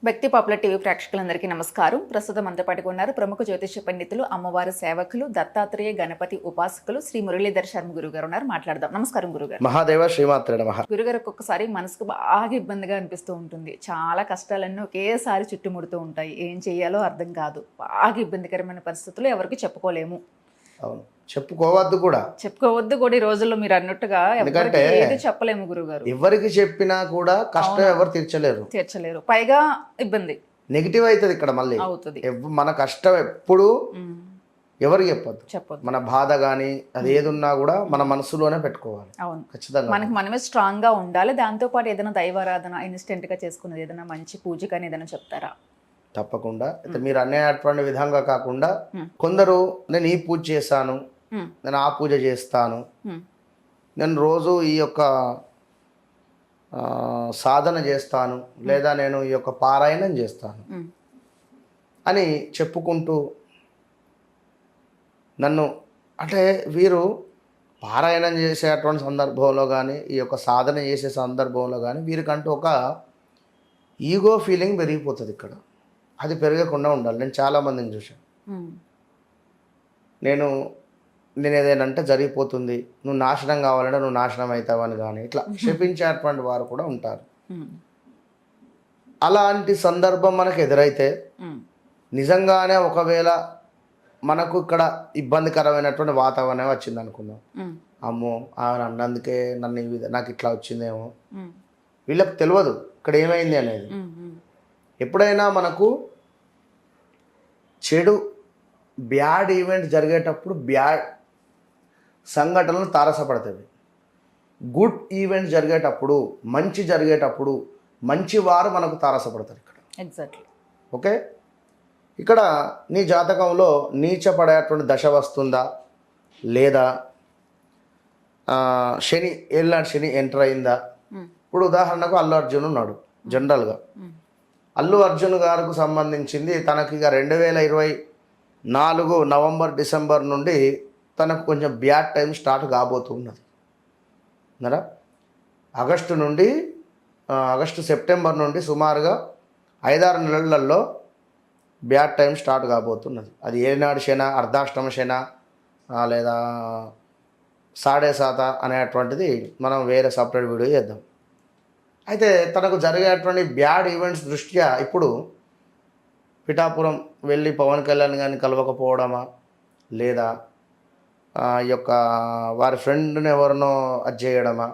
భక్తి popular TV ప్రేక్షకులందరికీ నమస్కారం. ప్రస్తుతం మనతో పాటుగా ఉన్నారు ప్రముఖ జ్యోతిష పండితులు, అమ్మవారి సేవకులు, దత్తాత్రేయ గణపతి ఉపాసకులు శ్రీ మురళీధర్ శర్మ గురుగారు ఉన్నారు. మాట్లాడదాం. నమస్కారం గురుగారు. మహాదేవ శ్రీమాత్రే నమః. గురుగారు, ఒక్కొక్కసారి మనసుకు బాగా ఇబ్బందిగా అనిపిస్తూ ఉంటుంది. చాలా కష్టాలన్నీ ఒకేసారి చుట్టుముడుతూ ఉంటాయి. ఏం చేయాలో అర్థం కాదు. బాగా ఇబ్బందికరమైన పరిస్థితులు ఎవరికి చెప్పుకోలేము. అవును, చెప్పుకోవద్దు కూడా. ఈ రోజుల్లో మీరు అన్నట్టుగా ఎవరికి ఏది చెప్పలేము గురుగారు. ఎవరికి చెప్పినా కూడా కష్టం ఎవరు తీర్చలేరు. పైగా ఇబ్బంది నెగిటివ్ అవుతుంది ఇక్కడ. మళ్ళీ అవుతుంది. మన కష్టం ఎప్పుడు ఎవరికి చెప్పొద్దు. మన బాధ గానీ అది ఏది ఉన్నా కూడా మన మనసులోనే పెట్టుకోవాలి. అవును, ఖచ్చితంగా మనకి మనమే స్ట్రాంగ్ గా ఉండాలి. దాంతో పాటు ఏదైనా దైవారాధన ఇన్స్టెంట్ గా చేసుకున్నది, ఏదైనా మంచి పూజ కానీ ఏదైనా చెప్తారా? తప్పకుండా. అయితే మీరు అనేటువంటి విధంగా కాకుండా కొందరు నేను ఈ పూజ చేశాను, నేను ఆ పూజ చేస్తాను, నేను రోజు ఈ యొక్క సాధన చేస్తాను, లేదా నేను ఈ యొక్క పారాయణం చేస్తాను అని చెప్పుకుంటూ నన్ను, అంటే వీరు పారాయణం చేసేటువంటి సందర్భంలో కానీ ఈ యొక్క సాధన చేసే సందర్భంలో కానీ వీరికంటూ ఒక ఈగో ఫీలింగ్ పెరిగిపోతుంది. ఇక్కడ అది పెరగకుండా ఉండాలి. నేను చాలామందిని చూశాను. నేను ఏదైనా అంటే జరిగిపోతుంది, నువ్వు నాశనం కావాలంటే నువ్వు నాశనం అవుతావని కానీ ఇట్లా శపించేటువంటి వారు కూడా ఉంటారు. అలాంటి సందర్భం మనకు ఎదురైతే నిజంగానే ఒకవేళ మనకు ఇక్కడ ఇబ్బందికరమైనటువంటి వాతావరణం వచ్చింది అనుకుందాం. అమ్మో ఆయన అన్నందుకే నాకు ఇట్లా వచ్చిందేమో, వీళ్ళకి తెలియదు ఇక్కడ ఏమైంది అనేది. ఎప్పుడైనా మనకు చెడు బ్యాడ్ ఈవెంట్ జరిగేటప్పుడు బ్యాడ్ సంఘటనలు తారసపడుతుంది. గుడ్ ఈవెంట్ జరిగేటప్పుడు, మంచి జరిగేటప్పుడు మంచి వారు మనకు తారసపడతారు ఇక్కడ. ఎగ్జాక్ట్లీ. ఓకే, ఇక్కడ నీ జాతకంలో నీచపడేటువంటి దశ వస్తుందా లేదా శని ఏళ్ళనాటి శని ఎంటర్ అయిందా? ఇప్పుడు ఉదాహరణకు అల్లు అర్జున్ ఉన్నాడు. జనరల్గా అల్లు అర్జున్ గారికి సంబంధించింది తనకి ఇక 2024 నవంబర్ డిసెంబర్ నుండి తనకు కొంచెం బ్యాడ్ టైం స్టార్ట్ కాబోతున్నది. అన్నారా? ఆగస్టు సెప్టెంబర్ నుండి సుమారుగా 5-6 నెలలలో బ్యాడ్ టైం స్టార్ట్ కాబోతున్నది. అది ఏనాడు శన, అర్ధాష్టమ శన లేదా సాడే సాత అనేటువంటిది మనం వేరే సపరేట్ వీడియో చేద్దాం. అయితే తనకు జరిగేటువంటి బ్యాడ్ ఈవెంట్స్ దృష్ట్యా ఇప్పుడు పిఠాపురం వెళ్ళి పవన్ కళ్యాణ్ గారిని కలవకపోవడమా, లేదా ఈ యొక్క వారి ఫ్రెండ్ని ఎవరినో అది చేయడమా,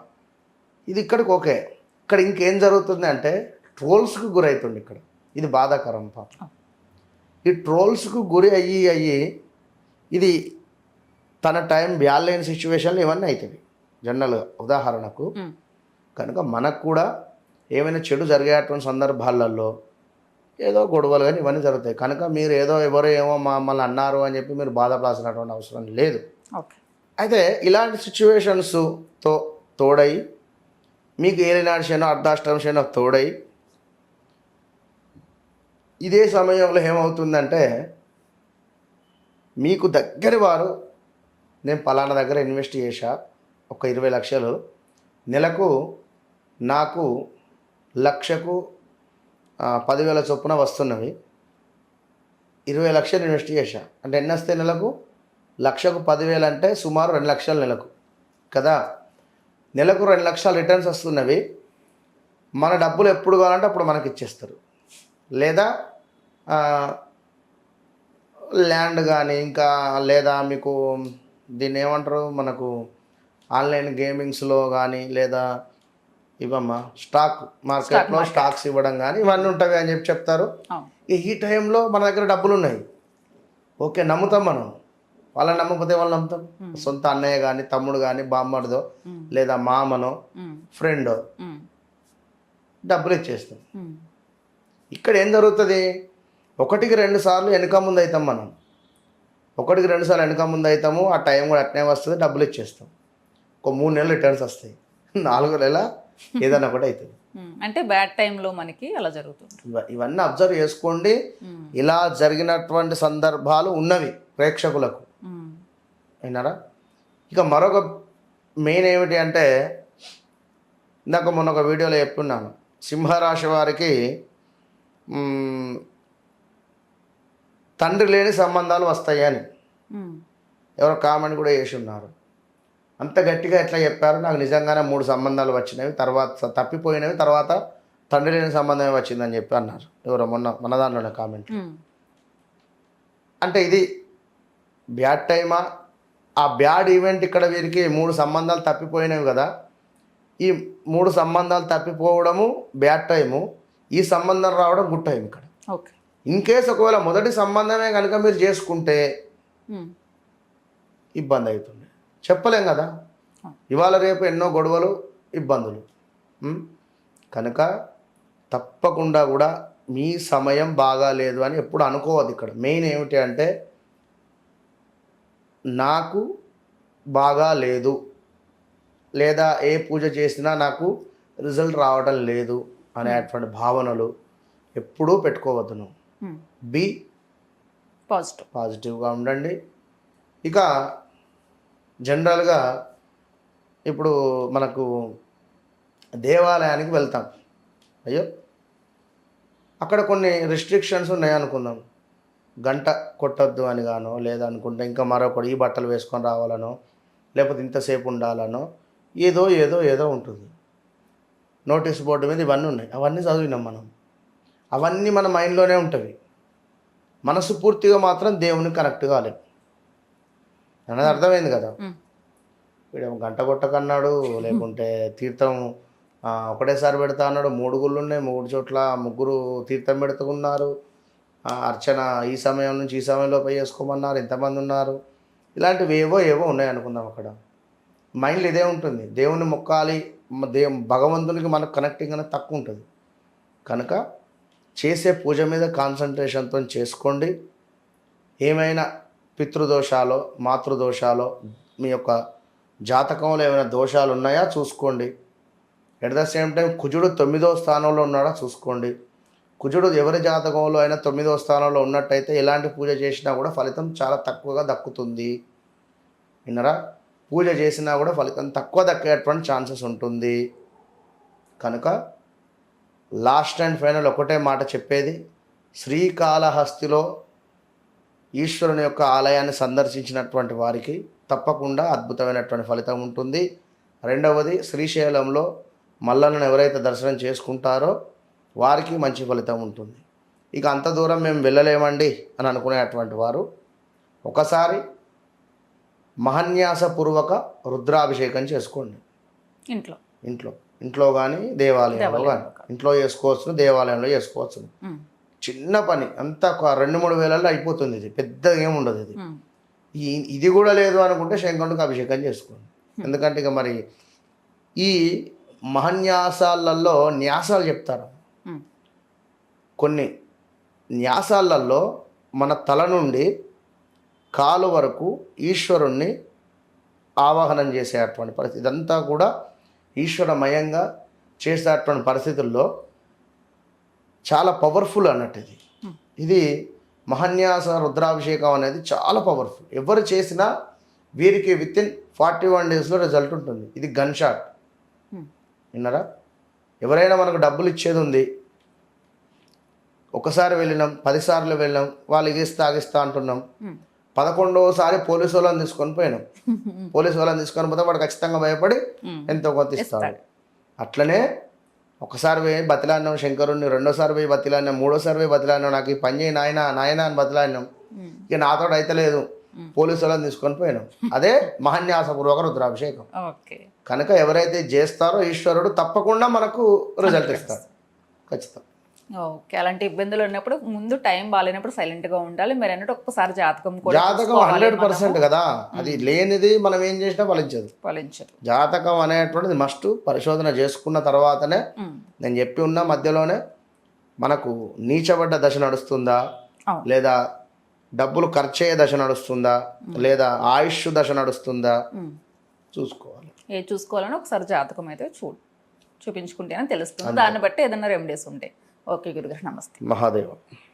ఇది ఇక్కడికి ఓకే. ఇక్కడ ఇంకేం జరుగుతుంది అంటే ట్రోల్స్కి గురవుతుంది. ఇక్కడ ఇది బాధాకరం. పాపం ఈ ట్రోల్స్కు గురి అయ్యి ఇది తన టైం బ్యాలేని సిచ్యువేషన్లు ఇవన్నీ అవుతుంది జనరల్గా. ఉదాహరణకు కనుక మనకు కూడా ఏమైనా చెడు జరిగేటువంటి సందర్భాలలో ఏదో గొడవలు కానీ ఇవన్నీ జరుగుతాయి. కనుక మీరు ఎవరో ఏమో మమ్మల్ని అన్నారు అని చెప్పి మీరు బాధపడాల్సినటువంటి అవసరం లేదు. అయితే ఇలాంటి సిచ్యువేషన్స్తో తోడై మీకు ఏలినాడు శనో అర్ధాష్టమ శనో తోడై ఇదే సమయంలో ఏమవుతుందంటే మీకు దగ్గర వారు, నేను పలానా దగ్గర ఇన్వెస్ట్ చేశా ఒక 20 లక్షలు, నెలకు నాకు లక్షకు 10,000 చొప్పున వస్తున్నవి, 20 లక్షలు ఇన్వెస్ట్ చేశా అంటే ఎన్ని వస్తాయి నెలకు? లక్షకు 10,000 అంటే సుమారు 2 లక్షలు నెలకు కదా. నెలకు 2 లక్షలు రిటర్న్స్ వస్తున్నవి. మన డబ్బులు ఎప్పుడు కావాలంటే అప్పుడు మనకి ఇచ్చేస్తారు. లేదా ల్యాండ్ కానీ ఇంకా లేదా మీకు దీన్ని ఏమంటారు, మనకు ఆన్లైన్ గేమింగ్స్లో కానీ లేదా ఇవమ్మా స్టాక్ మార్కెట్లో స్టాక్స్ ఇవ్వడం కానీ ఇవన్నీ ఉంటాయి అని చెప్తారు. ఈ టైంలో మన దగ్గర డబ్బులు ఉన్నాయి, ఓకే, నమ్ముతాం మనం. వాళ్ళని నమ్మకపోతే వాళ్ళు నమ్ముతాం. సొంత అన్నయ్య కానీ తమ్ముడు కానీ బామ్మడిదో లేదా మామనో ఫ్రెండో డబ్బులు ఇచ్చేస్తాం. ఇక్కడ ఏం జరుగుతుంది? 1-2 సార్లు వెనక ముందు అవుతాం మనం. 1-2 సార్లు వెనక ముందు అవుతాము. ఆ టైం కూడా అట్నే వస్తుంది, డబ్బులు ఇచ్చేస్తాం. ఒక 3 నెలలు రిటర్న్స్ వస్తాయి, 4 నెలల ఏదైనా కూడా అవుతుంది. అంటే బ్యాడ్ టైంలో మనకి అలా జరుగుతుంది. ఇవన్నీ అబ్జర్వ్ చేసుకోండి. ఇలా జరిగినటువంటి సందర్భాలు ఉన్నవి ప్రేక్షకులకు. అయినారా? ఇక మరొక మెయిన్ ఏమిటి అంటే, ఇందాక మొన్న ఒక వీడియోలో చెప్పున్నాను, సింహరాశి వారికి మ్, తండ్రి లేని సంబంధాలు వస్తాయి అని ఉమ్, ఎవరో కామెంట్ కూడా చేసి ఉన్నారు. అంత గట్టిగా ఎట్లా చెప్పారు? నాకు నిజంగానే 3 సంబంధాలు వచ్చినవి, తర్వాత తప్పిపోయినవి, తర్వాత తండ్రి లేని సంబంధమే వచ్చిందని చెప్పి అన్నారు ఎవరో మన దాంట్లోనే కామెంట్. ఉమ్, అంటే ఇది బ్యాడ్ టైమా? ఆ బ్యాడ్ ఈవెంట్ ఇక్కడ వీరికి 3 సంబంధాలు తప్పిపోయినవి కదా, ఈ 3 సంబంధాలు తప్పిపోవడము బ్యాడ్ టైము, ఈ సంబంధం రావడం గుడ్ టైం ఇక్కడ. ఓకే. ఇన్ కేస్ ఒకవేళ మొదటి సంబంధమే కనుక మీరు చేసుకుంటే ఉమ్, ఇబ్బంది అవుతుంది, చెప్పలేం కదా. ఇవాళ రేపు ఎన్నో గొడవలు, ఇబ్బందులు. కనుక తప్పకుండా కూడా మీ సమయం బాగాలేదు అని ఎప్పుడు అనుకోవద్దు. ఇక్కడ మెయిన్ ఏమిటి అంటే నాకు బాగా లేదు, లేదా ఏ పూజ చేసినా నాకు రిజల్ట్ రావడం లేదు అనేటువంటి భావనలు ఎప్పుడూ పెట్టుకోవద్దు. నువ్వు ఉమ్, బీ పాజిటివ్గా ఉండండి. ఇక జనరల్గా ఇప్పుడు మనకు దేవాలయానికి వెళ్తాం, అయ్యో అక్కడ కొన్ని రిస్ట్రిక్షన్స్ ఉన్నాయి అనుకుందాం. గంట కొట్టొద్దు అని గానో, లేదా అనుకుంటే ఇంకా మరొకటి ఈ బట్టలు వేసుకొని రావాలనో, లేకపోతే ఇంతసేపు ఉండాలనో, ఏదో ఏదో ఏదో ఉంటుంది. నోటీస్ బోర్డు మీద ఇవన్నీ ఉన్నాయి, అవన్నీ చదివినాం మనం, అవన్నీ మన మైండ్లోనే ఉంటుంది. మనసు పూర్తిగా మాత్రం దేవునికి కనెక్ట్ కాలేదు అనేది అర్థమైంది కదా. వీడేమో గంట కొట్టకన్నాడు, లేకుంటే తీర్థం ఒకటేసారి పెడతా అన్నాడు, 3 గుళ్ళు ఉన్నాయి, 3 చోట్ల 3 తీర్థం పెడుతున్నారు, అర్చన ఈ సమయం నుంచి ఈ సమయంలోపు చేసుకోమన్నారు, ఇంతమంది ఉన్నారు, ఇలాంటివి ఏవో ఉన్నాయి అనుకుందాం. అక్కడ మైండ్లో ఇదే ఉంటుంది, దేవుని మొక్కాలి, భగవంతునికి మనకు కనెక్టింగ్ అనేది తక్కువ ఉంటుంది. కనుక చేసే పూజ మీద కాన్సన్ట్రేషన్తో చేసుకోండి. ఏమైనా పితృదోషాలో మాతృదోషాలో మీ యొక్క జాతకంలో ఏమైనా దోషాలు ఉన్నాయా చూసుకోండి. ఎట్ ద సేమ్ టైం కుజుడు 9వ స్థానంలో ఉన్నాడా చూసుకోండి. కుజుడు ఎవరి జాతకంలో అయినా 9వ స్థానంలో ఉన్నట్టయితే ఎలాంటి పూజ చేసినా కూడా ఫలితం చాలా తక్కువగా దక్కుతుంది. విన్నరా? పూజ చేసినా కూడా ఫలితం తక్కువ దక్కేటువంటి ఛాన్సెస్ ఉంటుంది. కనుక లాస్ట్ అండ్ ఫైనల్ ఒకటే మాట చెప్పేది, శ్రీకాళహస్తిలో ఈశ్వరుని యొక్క ఆలయాన్ని సందర్శించినటువంటి వారికి తప్పకుండా అద్భుతమైనటువంటి ఫలితం ఉంటుంది. రెండవది, శ్రీశైలంలో మల్లన్నను ఎవరైతే దర్శనం చేసుకుంటారో వారికి మంచి ఫలితం ఉంటుంది. ఇక అంత దూరం మేము వెళ్ళలేమండి అని అనుకునేటువంటి వారు ఒకసారి మహన్యాసపూర్వక రుద్రాభిషేకం చేసుకోండి. ఇంట్లో కానీ దేవాలయంలో కానీ, ఇంట్లో చేసుకోవచ్చు, దేవాలయంలో చేసుకోవచ్చు. చిన్న పని, అంతా 2-3 వేలలో అయిపోతుంది. ఇది పెద్దగా ఏముండదు. ఇది కూడా లేదు అనుకుంటే శంకరునికి అభిషేకం చేసుకోండి. ఎందుకంటే ఇక మరి ఈ మహన్యాసాలలో న్యాసాలు చెప్తారు. కొన్ని న్యాసాలలో మన తల నుండి కాలు వరకు ఈశ్వరుణ్ణి ఆవాహనం చేసేటువంటి పరిస్థితి, ఇదంతా కూడా ఈశ్వరమయంగా చేసేటువంటి పరిస్థితుల్లో చాలా పవర్ఫుల్ అన్నట్టు. ఇది మహన్యాస రుద్రాభిషేకం అనేది చాలా పవర్ఫుల్. ఎవరు చేసినా వీరికి వితిన్ 41 డేస్లో రిజల్ట్ ఉంటుంది. ఇది గన్ షాట్. విన్నారా? ఎవరైనా మనకు డబ్బులు ఇచ్చేది ఉంది, ఒకసారి వెళ్ళినాం, 10 సార్లు వెళ్ళినాం, వాళ్ళు ఆగిస్తా అంటున్నాం, 11వసారి పోలీసు వాళ్ళని తీసుకొని పోయినాం. పోలీసు వాళ్ళని తీసుకొని పోతే వాడు ఖచ్చితంగా భయపడి ఎంతో కొంత ఇస్తాడు. అట్లనే ఒకసారి పోయి బతిలాడినాం శంకరుణ్ణి, 2వసారి పోయి బతిలాడినాం, 3వసారి పోయి బతిలాడినాం, నాకు ఈ పని చేయి నాయన అని బతిలాడినాం. ఇక నాతో అయితే లేదు, పోలీసు వాళ్ళని తీసుకొని పోయినాం. అదే మహన్యాసపూర్వక రుద్రాభిషేకం. కనుక ఎవరైతే చేస్తారో ఈశ్వరుడు తప్పకుండా మనకు రిజల్ట్ ఇస్తారు ఖచ్చితంగా. ఓకే. అలాంటి ఇబ్బందులు ఉన్నప్పుడు ముందు టైం బాగాలేనప్పుడు సైలెంట్గా ఉండాలి. మీరు అన్నట్టు ఒక్కసారి జాతకం 100% కదా, అది లేనిది మనం ఏం చేసినా ఫలించదు. జాతకం అనేటువంటిది మస్ట్ పరిశోధన చేసుకున్న తర్వాతనే, నేను చెప్పి ఉన్న మధ్యలోనే మనకు నీచబడ్డ దశ నడుస్తుందా, లేదా డబ్బులు ఖర్చయ్యే దశ నడుస్తుందా, లేదా ఆయుష్ దశ నడుస్తుందా చూసుకోవాలి. చూసుకోవాలని ఒకసారి జాతకం అయితే చూపించుకుంటేనే తెలుస్తుంది. దాన్ని బట్టి ఏదైనా రెమెడీస్ ఉంటాయి. ఓకే గురుగారు, నమస్తే. మహాదేవ.